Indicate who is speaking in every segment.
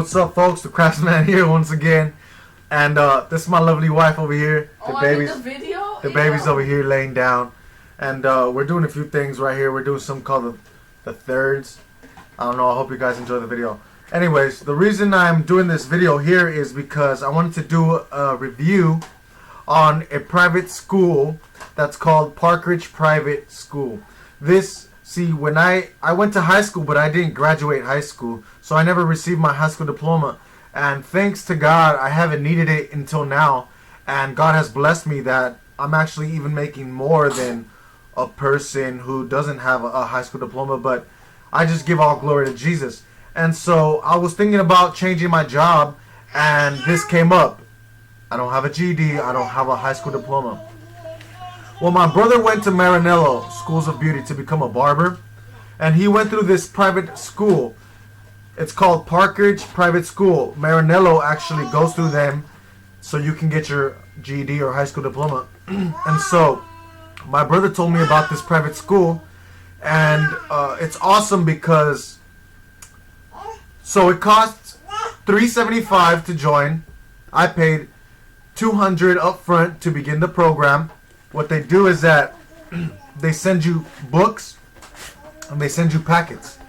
Speaker 1: what's up, folks? TheCraftMan here once again, and this is my lovely wife over here. The baby's over here laying down, and we're doing a few things right here. We're doing something called the thirds. I don't know. I hope you guys enjoy the video. Anyways, the reason I'm doing this video here is because I wanted to do a review on a private school that's called Parkridge Private School. When I went to high school, but I didn't graduate high school, so I never received my high school diploma. And thanks to God, I haven't needed it until now. And God has blessed me that I'm actually even making more than a person who doesn't have a high school diploma. But I just give all glory to Jesus. And so I was thinking about changing my job, and this came up. I don't have a GED. I don't have a high school diploma. Well, my brother went to Maranello Schools of Beauty to become a barber, and he went through this private school. It's called Parkridge Private School. Maranello actually goes through them so you can get your GED or high school diploma. And so my brother told me about this private school, and it's awesome because it costs $375 to join. I paid $200 up front to begin the program. What they do is that they send you books and they send you packets.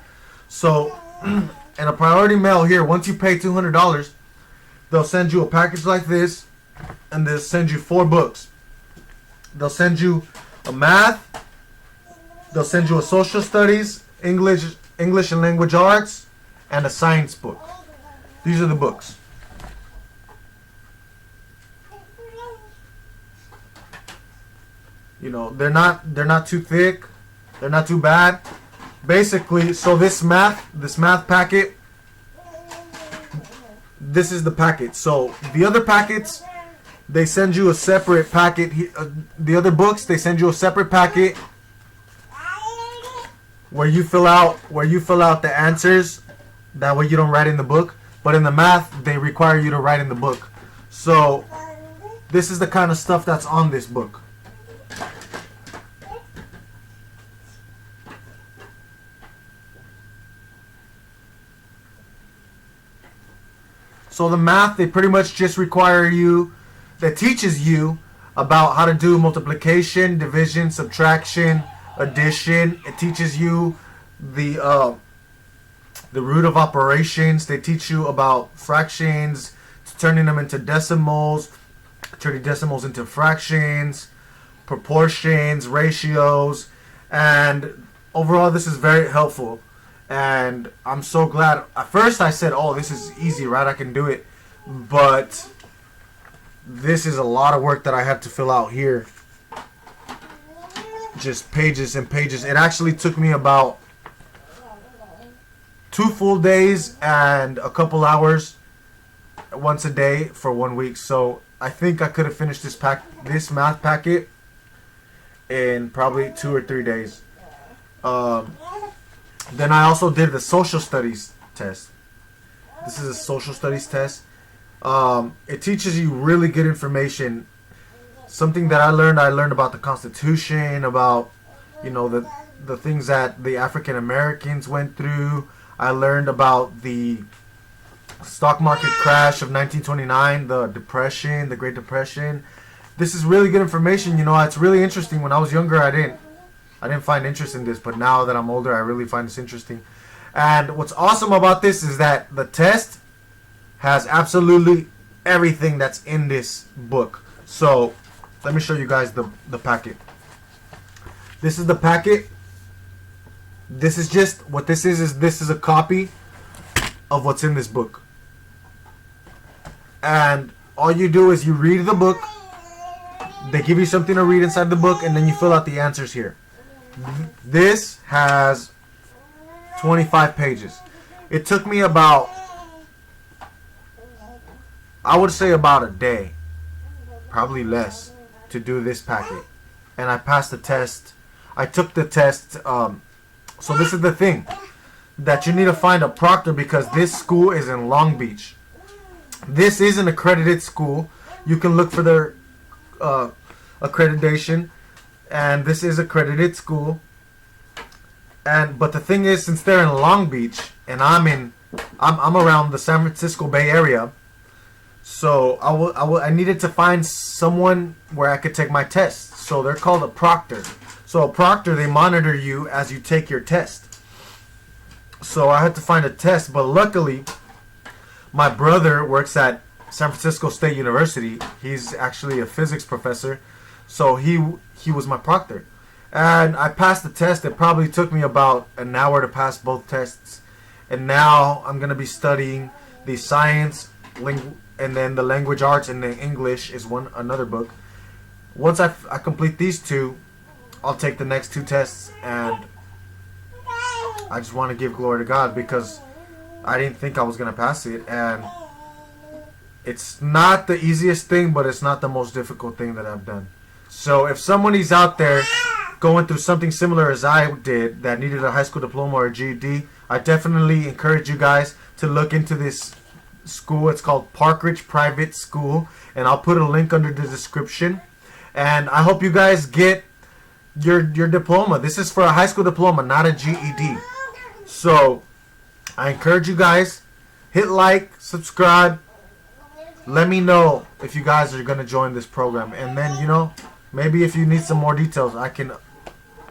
Speaker 1: So in a priority mail here, once you pay $200, they'll send you a package like this, and they'll send you 4 books. They'll send you a math, they'll send you a social studies, English and language arts, and a science book. These are the books. You know, they're not too thick, they're not too bad. Basically, so this math packet, this is the packet. So the other packets, they send you a separate packet. The other books, they send you a separate packet where you fill out the answers. That way you don't write in the book. But in the math, they require you to write in the book. So this is the kind of stuff that's on this book. So the math, they pretty much just require you, that teaches you about how to do multiplication, division, subtraction, addition. It teaches you the root of operations. They teach you about fractions, turning them into decimals, turning decimals into fractions, proportions, ratios, and overall this is very helpful. And I'm so glad. At first I said, oh, this is easy, right? I can do it. But this is a lot of work that I had to fill out here. Just pages and pages. It actually took me about 2 full days and a couple hours once a day for 1 week. So I think I could have finished this math packet in probably 2 or 3 days. Then I also did the social studies test. This is a social studies test. It teaches you really good information. Something that I learned about the Constitution, about, you know, the things that the African Americans went through. I learned about the stock market crash of 1929, the Depression, the Great Depression. This is really good information. You know, it's really interesting. When I was younger, I didn't find interest in this, but now that I'm older, I really find this interesting. And what's awesome about this is that the test has absolutely everything that's in this book. So let me show you guys the packet. This is the packet. This is just what this is a copy of what's in this book. And all you do is you read the book. They give you something to read inside the book, and then you fill out the answers here. This has 25 pages. It took me about, I would say about a day, probably less, to do this packet. And I passed the test. I took the test. So this is the thing, that you need to find a proctor, because this school is in Long Beach. This is an accredited school. You can look for their accreditation. And this is accredited school. But the thing is, since they're in Long Beach and I'm in I'm around the San Francisco Bay Area, so I needed to find someone where I could take my test. So they're called a proctor. So a proctor, they monitor you as you take your test. So I had to find a test, but luckily my brother works at San Francisco State University. He's actually a physics professor, so he was my proctor. And I passed the test. It probably took me about an hour to pass both tests. And now I'm going to be studying the science, and then the language arts, and the English is another book. Once I complete these two, I'll take the next two tests, and I just want to give glory to God because I didn't think I was going to pass it. And it's not the easiest thing, but it's not the most difficult thing that I've done. So if somebody's out there going through something similar as I did, that needed a high school diploma or a GED, I definitely encourage you guys to look into this school. It's called Parkridge Private School, and I'll put a link under the description. And I hope you guys get your diploma. This is for a high school diploma, not a GED. So I encourage you guys, hit like, subscribe. Let me know if you guys are going to join this program. And then, maybe if you need some more details, I can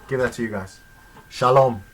Speaker 1: give that to you guys. Shalom.